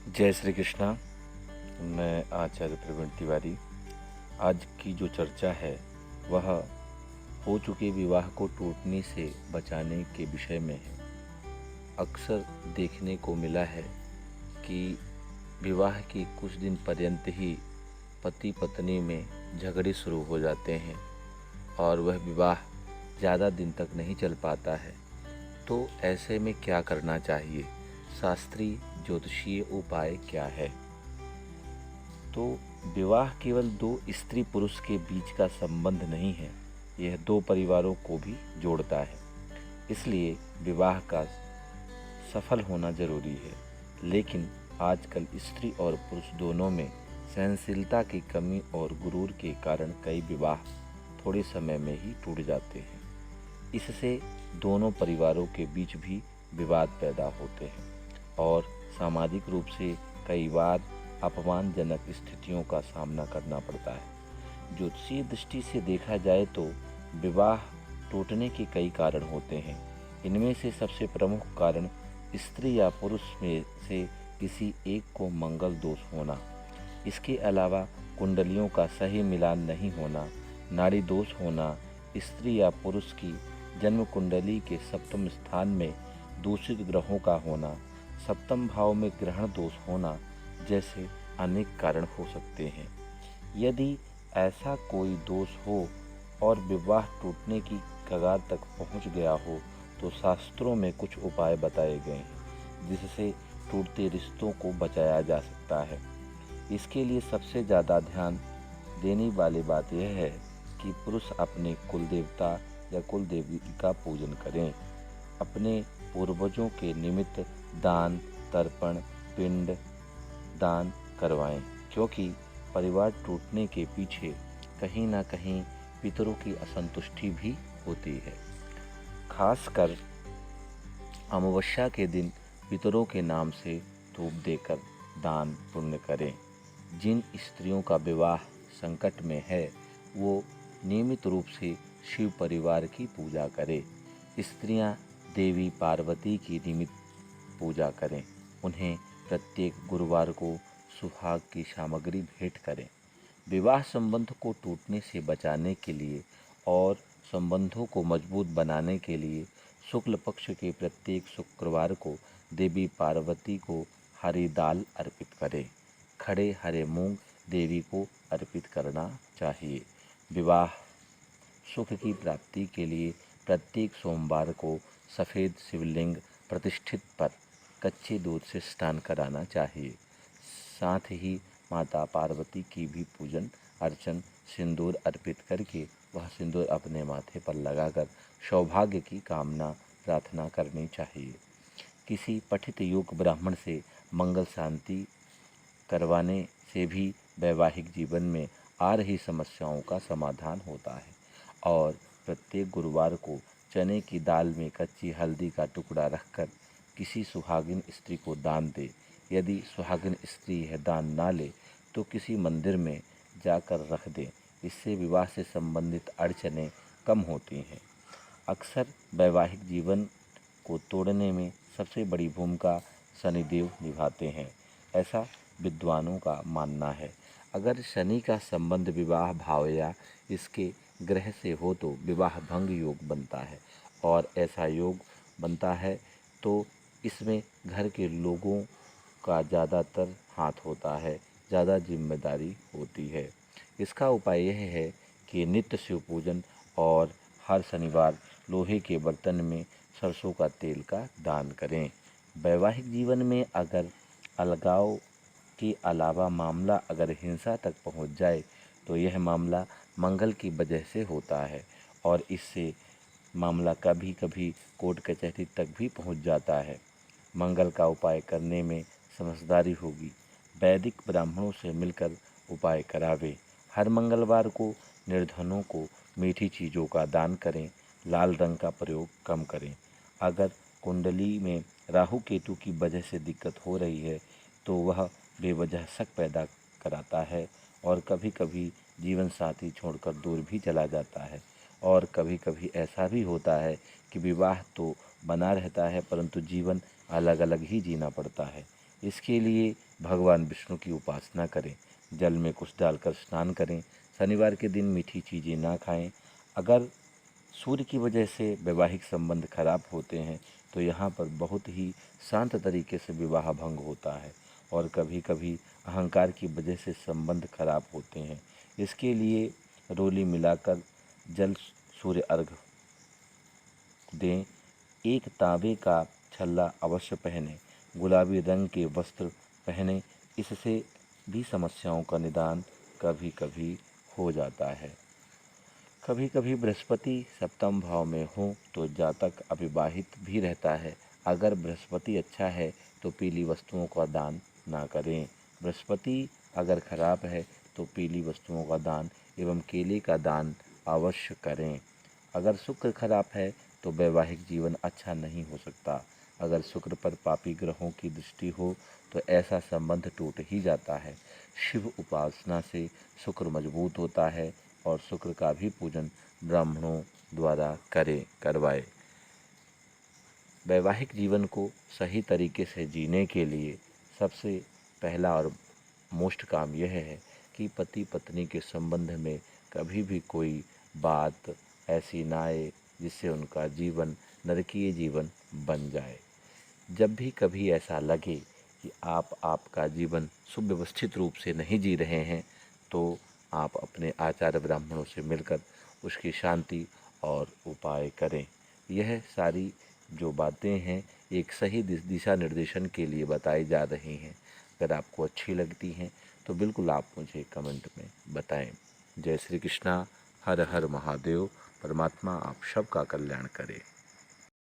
जय श्री कृष्णा। मैं आचार्य प्रवीण तिवारी। आज की जो चर्चा है वह हो चुके विवाह को टूटने से बचाने के विषय में है। अक्सर देखने को मिला है कि विवाह के कुछ दिन पर्यंत ही पति पत्नी में झगड़े शुरू हो जाते हैं और वह विवाह ज़्यादा दिन तक नहीं चल पाता है। तो ऐसे में क्या करना चाहिए? शास्त्रीय ज्योतिषीय उपाय क्या है? तो विवाह केवल दो स्त्री पुरुष के बीच का संबंध नहीं है, यह दो परिवारों को भी जोड़ता है। इसलिए विवाह का सफल होना जरूरी है। लेकिन आजकल स्त्री और पुरुष दोनों में सहनशीलता की कमी और गुरूर के कारण कई विवाह थोड़े समय में ही टूट जाते हैं। इससे दोनों परिवारों के बीच भी विवाद पैदा होते हैं और सामाजिक रूप से कई बार अपमानजनक स्थितियों का सामना करना पड़ता है। ज्योतिषीय दृष्टि से देखा जाए तो विवाह टूटने के कई कारण होते हैं। इनमें से सबसे प्रमुख कारण स्त्री या पुरुष में से किसी एक को मंगल दोष होना, इसके अलावा कुंडलियों का सही मिलान नहीं होना, नाड़ी दोष होना, स्त्री या पुरुष की जन्म कुंडली के सप्तम स्थान में दूषित ग्रहों का होना, सप्तम भाव में ग्रहण दोष होना जैसे अनेक कारण हो सकते हैं। यदि ऐसा कोई दोष हो और विवाह टूटने की कगार तक पहुंच गया हो तो शास्त्रों में कुछ उपाय बताए गए हैं जिससे टूटते रिश्तों को बचाया जा सकता है। इसके लिए सबसे ज़्यादा ध्यान देने वाली बात यह है कि पुरुष अपने कुल देवता या कुल देवी का पूजन करें। अपने पूर्वजों के निमित्त दान, तर्पण, पिंड दान करवाएं, क्योंकि परिवार टूटने के पीछे कहीं ना कहीं पितरों की असंतुष्टि भी होती है। खासकर अमावस्या के दिन पितरों के नाम से धूप देकर दान पुण्य करें। जिन स्त्रियों का विवाह संकट में है वो नियमित रूप से शिव परिवार की पूजा करें। स्त्रियां देवी पार्वती की नियमित पूजा करें। उन्हें प्रत्येक गुरुवार को सुहाग की सामग्री भेंट करें। विवाह संबंध को टूटने से बचाने के लिए और संबंधों को मजबूत बनाने के लिए शुक्ल पक्ष के प्रत्येक शुक्रवार को देवी पार्वती को हरी दाल अर्पित करें। खड़े हरे मूंग देवी को अर्पित करना चाहिए। विवाह सुख की प्राप्ति के लिए प्रत्येक सोमवार को सफ़ेद शिवलिंग प्रतिष्ठित पर कच्चे दूध से स्नान कराना चाहिए। साथ ही माता पार्वती की भी पूजन अर्चन सिंदूर अर्पित करके वह सिंदूर अपने माथे पर लगाकर सौभाग्य की कामना प्रार्थना करनी चाहिए। किसी पठित योग्य ब्राह्मण से मंगल शांति करवाने से भी वैवाहिक जीवन में आ रही समस्याओं का समाधान होता है। और प्रत्येक गुरुवार को चने की दाल में कच्ची हल्दी का टुकड़ा रखकर किसी सुहागिन स्त्री को दान दे। यदि सुहागिन स्त्री यह दान ना ले तो किसी मंदिर में जाकर रख दें। इससे विवाह से संबंधित अड़चनें कम होती हैं। अक्सर वैवाहिक जीवन को तोड़ने में सबसे बड़ी भूमिका शनिदेव निभाते हैं, ऐसा विद्वानों का मानना है। अगर शनि का संबंध विवाह भाव या इसके ग्रह से हो तो विवाह भंग योग बनता है और ऐसा योग बनता है तो इसमें घर के लोगों का ज़्यादातर हाथ होता है, ज़्यादा जिम्मेदारी होती है। इसका उपाय यह है कि नित्य शिव पूजन और हर शनिवार लोहे के बर्तन में सरसों का तेल का दान करें। वैवाहिक जीवन में अगर अलगाव के अलावा मामला अगर हिंसा तक पहुंच जाए तो यह मामला मंगल की वजह से होता है और इससे मामला कभी कभी कोर्ट कचहरी तक भी पहुंच जाता है। मंगल का उपाय करने में समझदारी होगी। वैदिक ब्राह्मणों से मिलकर उपाय करावे। हर मंगलवार को निर्धनों को मीठी चीज़ों का दान करें। लाल रंग का प्रयोग कम करें। अगर कुंडली में राहु केतु की वजह से दिक्कत हो रही है तो वह बेवजह शक पैदा कराता है और कभी कभी जीवन साथी छोड़कर दूर भी चला जाता है। और कभी कभी ऐसा भी होता है कि विवाह तो बना रहता है परंतु जीवन अलग अलग ही जीना पड़ता है। इसके लिए भगवान विष्णु की उपासना करें, जल में कुछ डालकर स्नान करें, शनिवार के दिन मीठी चीज़ें ना खाएं। अगर सूर्य की वजह से वैवाहिक संबंध खराब होते हैं तो यहाँ पर बहुत ही शांत तरीके से विवाह भंग होता है, और कभी कभी अहंकार की वजह से संबंध खराब होते हैं। इसके लिए रोली मिलाकर जल सूर्य अर्घ दें। एक तांबे का छल्ला अवश्य पहने, गुलाबी रंग के वस्त्र पहने, इससे भी समस्याओं का निदान कभी कभी हो जाता है। कभी कभी बृहस्पति सप्तम भाव में हो तो जातक अविवाहित भी रहता है। अगर बृहस्पति अच्छा है तो पीली वस्तुओं का दान ना करें। बृहस्पति अगर खराब है तो पीली वस्तुओं का दान एवं केले का दान अवश्य करें। अगर शुक्र खराब है तो वैवाहिक जीवन अच्छा नहीं हो सकता। अगर शुक्र पर पापी ग्रहों की दृष्टि हो तो ऐसा संबंध टूट ही जाता है। शिव उपासना से शुक्र मजबूत होता है और शुक्र का भी पूजन ब्राह्मणों द्वारा करवाए। वैवाहिक जीवन को सही तरीके से जीने के लिए सबसे पहला और मोस्ट काम यह है कि पति पत्नी के संबंध में कभी भी कोई बात ऐसी ना आए जिससे उनका जीवन नरकीय जीवन बन जाए। जब भी कभी ऐसा लगे कि आपका जीवन सुव्यवस्थित रूप से नहीं जी रहे हैं तो आप अपने आचार्य ब्राह्मणों से मिलकर उसकी शांति और उपाय करें। यह सारी जो बातें हैं एक सही दिशा निर्देशन के लिए बताई जा रही हैं। अगर आपको अच्छी लगती हैं तो बिल्कुल आप मुझे कमेंट में बताएं। जय श्री कृष्णा। हर हर महादेव। परमात्मा आप सबका कल्याण करे।